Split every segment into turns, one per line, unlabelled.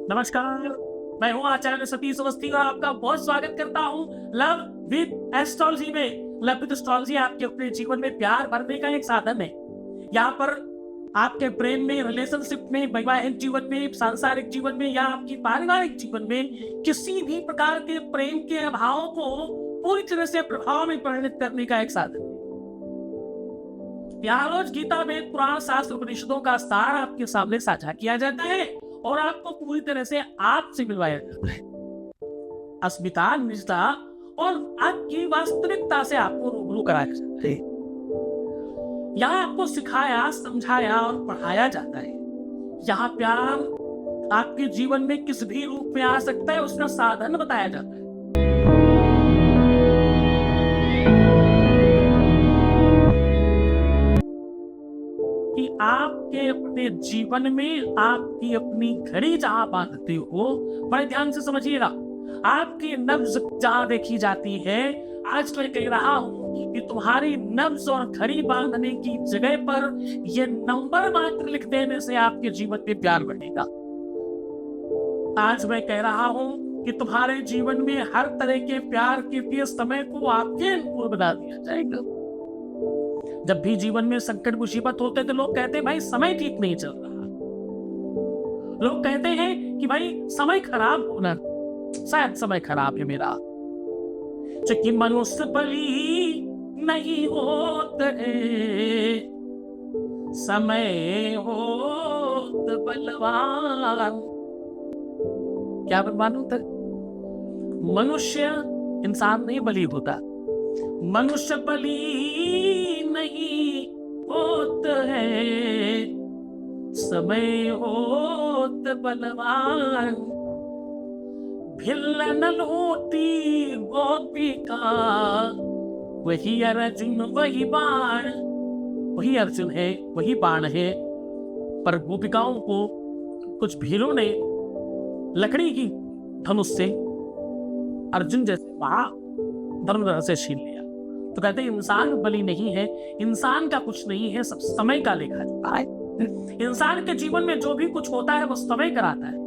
नमस्कार, मैं हूँ आचार्य सतीश अवस्थी और आपका बहुत स्वागत करता हूँ लव विद एस्ट्रोलॉजी में। लव विद एस्ट्रोलॉजी आपके अपने जीवन में प्यार भरने का एक साधन है। यहाँ पर आपके प्रेम में, रिलेशनशिप में, वैवाहिक जीवन में, सांसारिक जीवन में या आपकी पारिवारिक जीवन में किसी भी प्रकार के प्रेम के अभाव को पूरी तरह से प्रभाव में परिणत करने का एक साधन है। यहाँ रोज गीता में पुराण शास्त्र उपनिषदों का सार आपके सामने साझा किया जाता है और आपको पूरी तरह से आपसे मिलवाया जाता है। अस्मिता, निजता और आपकी वास्तविकता से आपको रूबरू कराया जाता है। यहाँ आपको सिखाया, समझाया और पढ़ाया जाता है। यहाँ प्यार आपके जीवन में किस भी रूप में आ सकता है, उसका साधन बताया जाता है। कि आपके अपने जीवन में आपकी अपनी घड़ी जहां बांधते हो, बड़े ध्यान से समझिएगा। आपकी नब्ज जहां देखी जाती है, आज मैं कह रहा हूं कि तुम्हारी नब्ज और घड़ी बांधने की जगह पर यह नंबर मात्र लिख देने से आपके जीवन में प्यार बढ़ेगा। आज मैं कह रहा हूं कि तुम्हारे जीवन में हर तरह के प्यार के समय को आपके अनुकूल बना दिया जाएगा। जब भी जीवन में संकट मुसीबत होते तो लोग कहते हैं भाई समय ठीक नहीं चल रहा। लोग कहते हैं कि भाई समय खराब होना, शायद समय खराब है मेरा। कि मनुष्य बली नहीं होते, समय होत बलवान। क्या बलवान होता है? मनुष्य, इंसान नहीं बली होता। मनुष्य बली नहीं होत है, समय होत बलवान। भिल्लन लूटी गोपिका, वही अर्जुन वही बाण। वही अर्जुन है, वही बाण है। पर गोपिकाओं को कुछ भीलों ने लकड़ी की धनुष से अर्जुन जैसे धर्म से छीन लिया। तो कहते हैं इंसान बली नहीं है, इंसान का कुछ नहीं है, सब समय का लेखा जोखा है। इंसान के जीवन में जो भी कुछ होता है वो समय कराता है।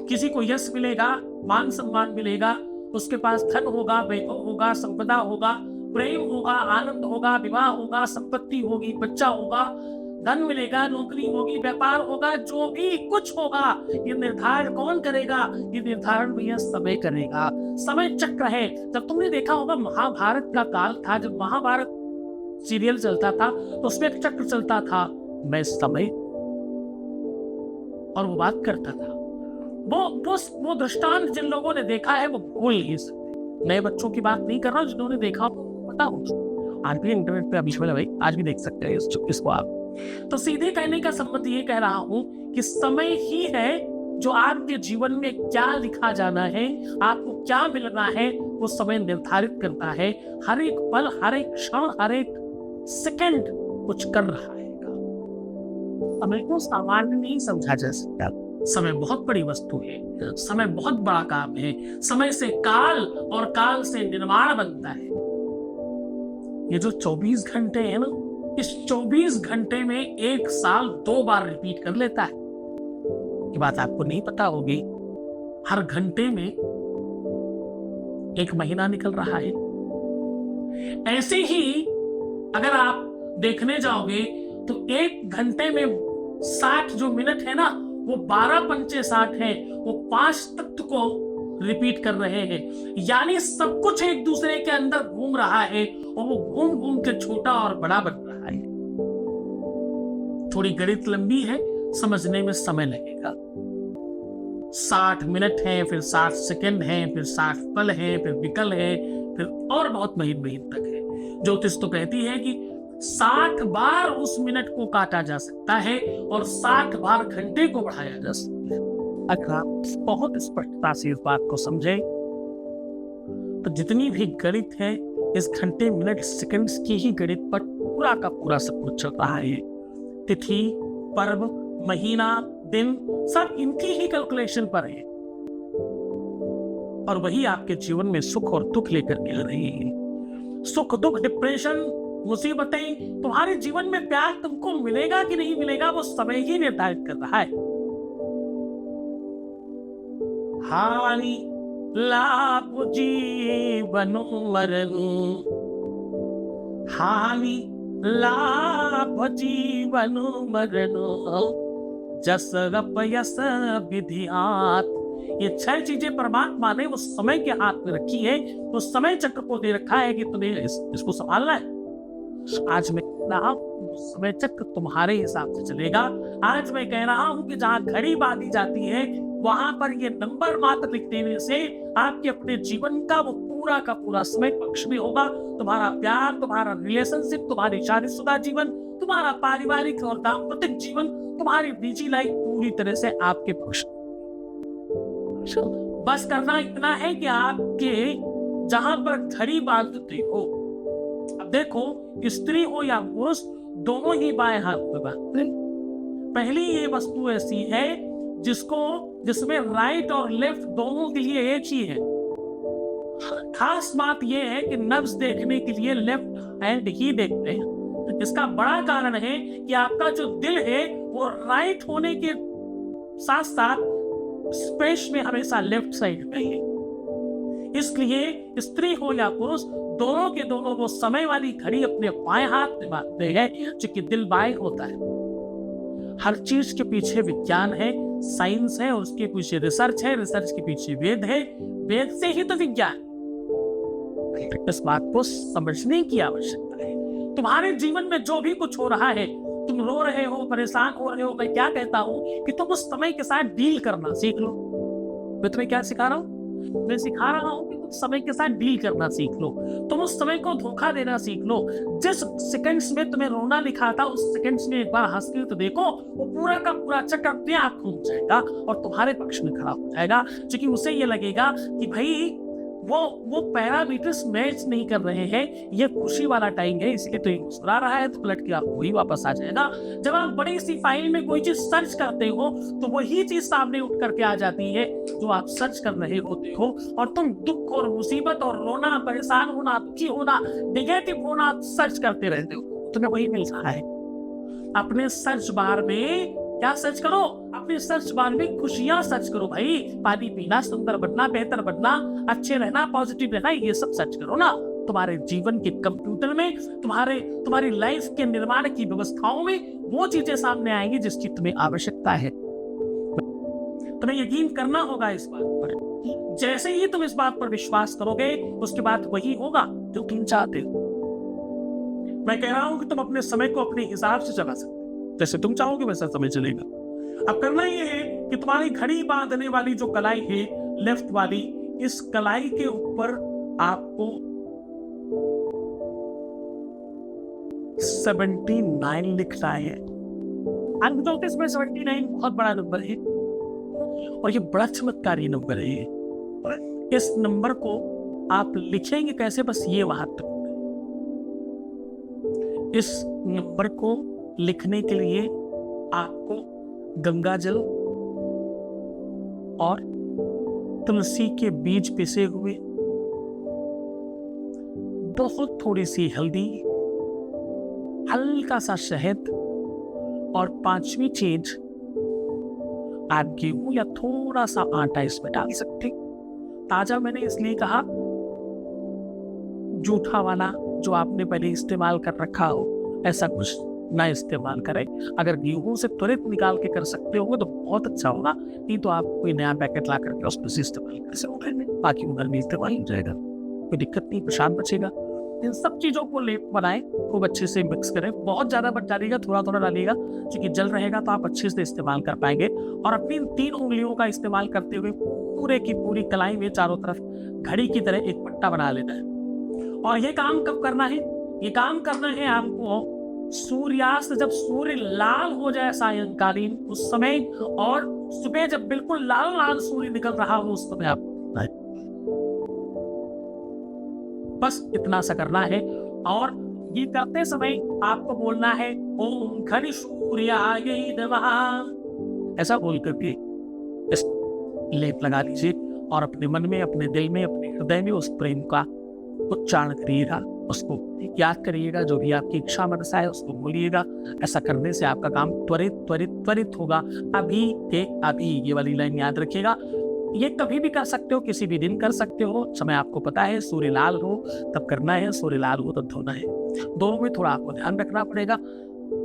किसी को यश मिलेगा, मान सम्मान मिलेगा, उसके पास धन होगा, वैभव होगा, संपदा होगा, प्रेम होगा, आनंद होगा, विवाह होगा, संपत्ति होगी, बच्चा होगा, धन मिलेगा, नौकरी होगी, व्यापार होगा, जो भी कुछ होगा, ये निर्धारण कौन करेगा? ये निर्धारण भी समय करेगा। समय चक्र है। जब तुमने देखा होगा महाभारत का काल था, जब महाभारत सीरियल चलता था तो उसमें एक चक्र चलता था, मैं समय, और वो बात करता था। वो दृष्टांत जिन लोगों ने देखा है वो भूल नहीं सकते। नए बच्चों की बात नहीं कर रहा, जिन्होंने देखा पता हो। आज भी इंटरनेट पे अभी भाई आज भी देख सकते हैं इसको आप। तो सीधे कहने का संबंध ये कह रहा हूं कि समय ही है जो आपके जीवन में क्या लिखा जाना है, आपको क्या मिलना है, वो समय निर्धारित करता है। हर एक पल, हर एक क्षण, हर एक सेकंड कुछ कर रहा है। समय को सामान्य नहीं समझा जा सकता। समय बहुत बड़ी वस्तु है, समय बहुत बड़ा काम है। समय से काल और काल से निर्माण बनता है। ये जो 24 घंटे है ना, इस 24 घंटे में एक साल 2 बार रिपीट कर लेता है। ये बात आपको नहीं पता होगी। हर घंटे में एक महीना निकल रहा है। ऐसे ही अगर आप देखने जाओगे तो एक घंटे में 60 जो मिनट है ना, वो 12 पंचे 60 है। वो 5 तत्व को रिपीट कर रहे हैं। यानी सब कुछ एक दूसरे के अंदर घूम रहा है और वो घूम घूम के छोटा और बड़ा बन रहा है। थोड़ी गणित लंबी है, समझने में समय लगेगा। 60 मिनट है, फिर 60 सेकंड है, फिर 60 पल है, फिर विकल है, फिर और बहुत महीन तक है। ज्योतिष तो कहती है कि 60 बार उस मिनट को काटा जा सकता है और 60 बार घंटे को बढ़ाया जा सकता है। अगर आप बहुत स्पष्टता से इस बात को समझे तो जितनी भी गणित है, इस घंटे, मिनट, सेकंड्स की ही गणित पर पूरा का पूरा सब कुछ चल रहा है। तिथि, पर्व, महीना, दिन, सब इनकी ही कैलकुलेशन पर है और वही आपके जीवन में सुख और दुख लेकर के आ रहे हैं। सुख, दुख, डिप्रेशन, मुसीबतें, तुम्हारे जीवन में प्यार तुमको मिलेगा कि नहीं मिलेगा, वो समय ही निर्धारित कर रहा है। हानि लाभ जीवन मरण, हानि लाभ जीवन मरण, जस अपयस विधियात। ये 6 चीजें परमात्मा ने उस समय के हाथ में रखी है, उस समय चक्र को दे रखा है कि तुम्हें इसको संभालना है। आज मैं कह रहा हूं समय चक्र तुम्हारे हिसाब से चलेगा। आज मैं कह रहा हूं कि जहां घड़ी बांधी जाती है वहां पर ये नंबर मात्र लिख देने से आपके अपने जीवन का वो पूरा का पूरा समय पक्ष में होगा। तुम्हारा प्यार, तुम्हारा रिलेशनशिप, तुम्हारी शादीशुदा जीवन, तुम्हारा पारिवारिक और दाम्पत्य जीवन, तुम्हारी निजी लाइफ पूरी तरह से आपके पक्ष। बस करना इतना है कि आपके जहां पर घड़ी बांधते हो, अब देखो स्त्री हो या पुरुष दोनों ही बाएं हाथ में बांधते। पहली ये वस्तु ऐसी है जिसमें राइट और लेफ्ट दोनों के लिए एक ही है। खास बात यह है कि नब्ज देखने के लिए लेफ्ट हैंड ही देखते हैं। इसका बड़ा कारण है कि आपका जो दिल है वो राइट होने के साथ साथ स्पेस में हमेशा लेफ्ट साइड में है। इसलिए स्त्री हो या पुरुष दोनों के दोनों वो समय वाली घड़ी अपने बाएं हाथ में बांधते हैं, क्योंकि दिल बाएं होता है। हर चीज के पीछे विज्ञान है, साइंस है, और उसके पीछे रिसर्च है, रिसर्च के पीछे वेद है, वेद से ही तो विज्ञान। इस बात को समझने की आवश्यकता है। तुम्हारे जीवन में जो भी कुछ हो रहा है, तुम रो रहे हो, परेशान हो रहे हो, मैं क्या कहता हूं कि तुम उस समय के साथ डील करना सीख लो। मैं तुम्हें क्या सिखा रहा हूं? मैं सिखा रहा हूं कि तुम समय के साथ डील करना सीख लो। तुम उस समय को धोखा देना सीख लो। जिस सेकंड्स में तुम्हें रोना लिखा था, उस सेकंड्स में एक बार हंस के तो देखो, वो पूरा का पूरा चक्कर अपने आप खुल जाएगा और तुम्हारे पक्ष में खड़ा हो जाएगा। क्योंकि उसे ये लगेगा कि भाई वो पैरामीटर्स मैच नहीं कर रहे हैं, ये खुशी वाला टाइम है, इसलिए तो ये मुस्कुरा रहा है, तो पलट के आपको वही वापस आ जाएगा। जब आप बड़ी सी फाइल में कोई चीज सर्च करते हो तो वही चीज सामने उठ करके आ जाती है जो आप सर्च कर रहे होते हो, और तुम दुख और मुसीबत और रोना, परेशान होना, दुखी होना, नेगेटिव होना सर्च करते रहते हो, तुम्हें वही मिल रहा है। अपने सर्च बार में क्या सर्च करो? अपने सर्च बार में खुशियां सर्च करो भाई। पानी पीना, सुंदर बनना, बेहतर बनना, अच्छे रहना, पॉजिटिव रहना, ये सब सर्च करो ना। तुम्हारे जीवन के कंप्यूटर में, तुम्हारी लाइफ के निर्माण की व्यवस्थाओं में वो चीजें सामने आएंगी जिसकी तुम्हें आवश्यकता है। तुम्हें यकीन करना होगा इस बात पर। जैसे ही तुम इस बात पर विश्वास करोगे, उसके बाद वही होगा जो तुम चाहते हो। मैं कह रहा हूं कि तुम अपने समय को अपने हिसाब से चला सकते हो, जैसे तुम चाहोगे वैसा समय चलेगा। अब करना यह है कि तुम्हारी घड़ी बांधने वाली जो कलाई है, लेफ्ट वाली, इस कलाई के ऊपर आपको 79 लिखना है। नोटिस में 79 बहुत बड़ा नंबर है और ये बड़ा चमत्कारी नंबर है। इस नंबर को आप लिखेंगे कैसे? बस ये वहां तक। इस नंबर को लिखने के लिए आपको गंगा जल और तुलसी के बीज पिसे हुए, बहुत थोड़ी सी हल्दी, हल्का सा शहद, और 5वीं चीज आप गेहूं या थोड़ा सा आटा इसमें डाल सकते। ताजा मैंने इसलिए कहा, जूठा वाला जो आपने पहले इस्तेमाल कर रखा हो ऐसा कुछ ना इस्तेमाल करें। अगर गेहूं से त्वरित निकाल के कर सकते हो तो बहुत अच्छा होगा, नहीं तो आप कोई नया पैकेट ला करके उसमें से इस्तेमाल कर सकते हैं, बाकी उधर भी इस्तेमाल हो जाएगा, कोई दिक्कत नहीं, प्रसाद बचेगा। इन सब चीजों को लेप बनाएं, खूब अच्छे से मिक्स करें। बहुत ज्यादा मत डालिएगा, थोड़ा थोड़ा डालिएगा, क्योंकि जल रहेगा तो आप अच्छे से इस्तेमाल कर पाएंगे। और अपनी 3 उंगलियों का इस्तेमाल करते हुए पूरे की पूरी कलाई में चारों तरफ घड़ी की तरह एक पट्टा बना लेना है। और ये काम कब करना है? ये काम करना है आपको सूर्यास्त, जब सूर्य लाल हो जाए सायंकालीन उस समय, और सुबह जब बिल्कुल लाल लाल सूर्य निकल रहा हो उस समय आप बस इतना सा करना है। और ये करते समय आपको बोलना है ओम घड़ी सूर्याय नमः, ऐसा बोल करके इस लेप लगा लीजिए और अपने मन में, अपने दिल में, अपने हृदय में उस प्रेम का उच्चारण करिएगा, उसको याद करिएगा, जो भी आपकी इच्छा मनसा है उसको बोलिएगा। ऐसा करने से आपका काम त्वरित त्वरित त्वरित होगा। अभी के अभी, ये वाली लाइन याद रखिएगा, ये कभी भी कर सकते हो, किसी भी दिन कर सकते हो, समय आपको पता है, सूर्य लाल हो तब करना है, सूर्य लाल हो तब धोना है। दोनों में थोड़ा आपको ध्यान रखना पड़ेगा।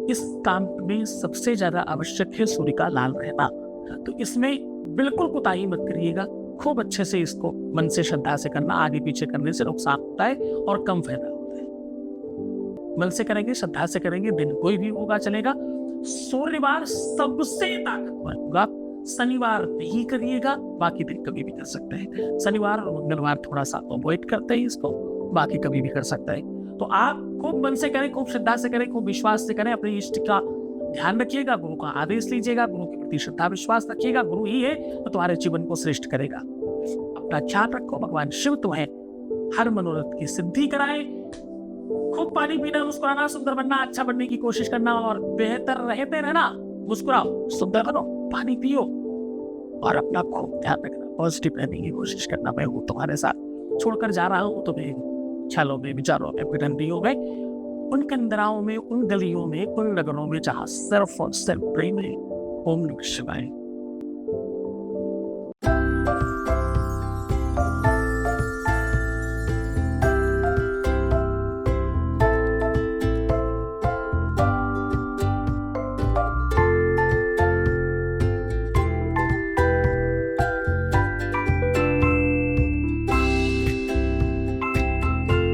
इस काम में सबसे ज़्यादा आवश्यक है सूर्य का लाल रहना, तो इसमें बिल्कुल कोताही मत करिएगा। खूब अच्छे से इसको मन से श्रद्धा से करना, आगे पीछे करने से नुकसान होता है और कम फायदा होता है। मन से करेंगे, श्रद्धा से करेंगे, दिन कोई भी होगा चलेगा। सूर्यवार सबसे ताकतवर होगा, शनिवार नहीं करिएगा, बाकी दिन कभी भी कर सकते हैं। शनिवार और मंगलवार थोड़ा सा अवॉइड करते हैं इसको, बाकी कभी भी कर सकते हैं। तो आप खूब मन से करें, खूब श्रद्धा से करें, खूब विश्वास से करें, अपने इष्ट का ध्यान रखिएगा, गुरु का आदेश लीजिएगा, गुरु के प्रति श्रद्धा विश्वास रखिएगा। गुरु ही है तो तुम्हारे जीवन को श्रेष्ठ करेगा। अपना ख्याल रखो, भगवान शिव तुम्हें हर मनोरथ की सिद्धि कराए। खूब पानी पीना, मुस्कुराना, सुंदर बनना, अच्छा बनने की कोशिश करना और बेहतर रहते रहना। मुस्कुराओ, सुंदर बनो, पानी पियो और अपना खूब ध्यान रखना, पॉजिटिव रहने की कोशिश करना। मैं हूँ तुम्हारे साथ, छोड़कर जा रहा हूँ तुम्हें ख्यालों में, विचारों में, विडंबियों में, उन कंदराओं में, उन गलियों में, उन नगरों में जहाँ सिर्फ और सिर्फ प्रेम है। ओम नमः शिवाय।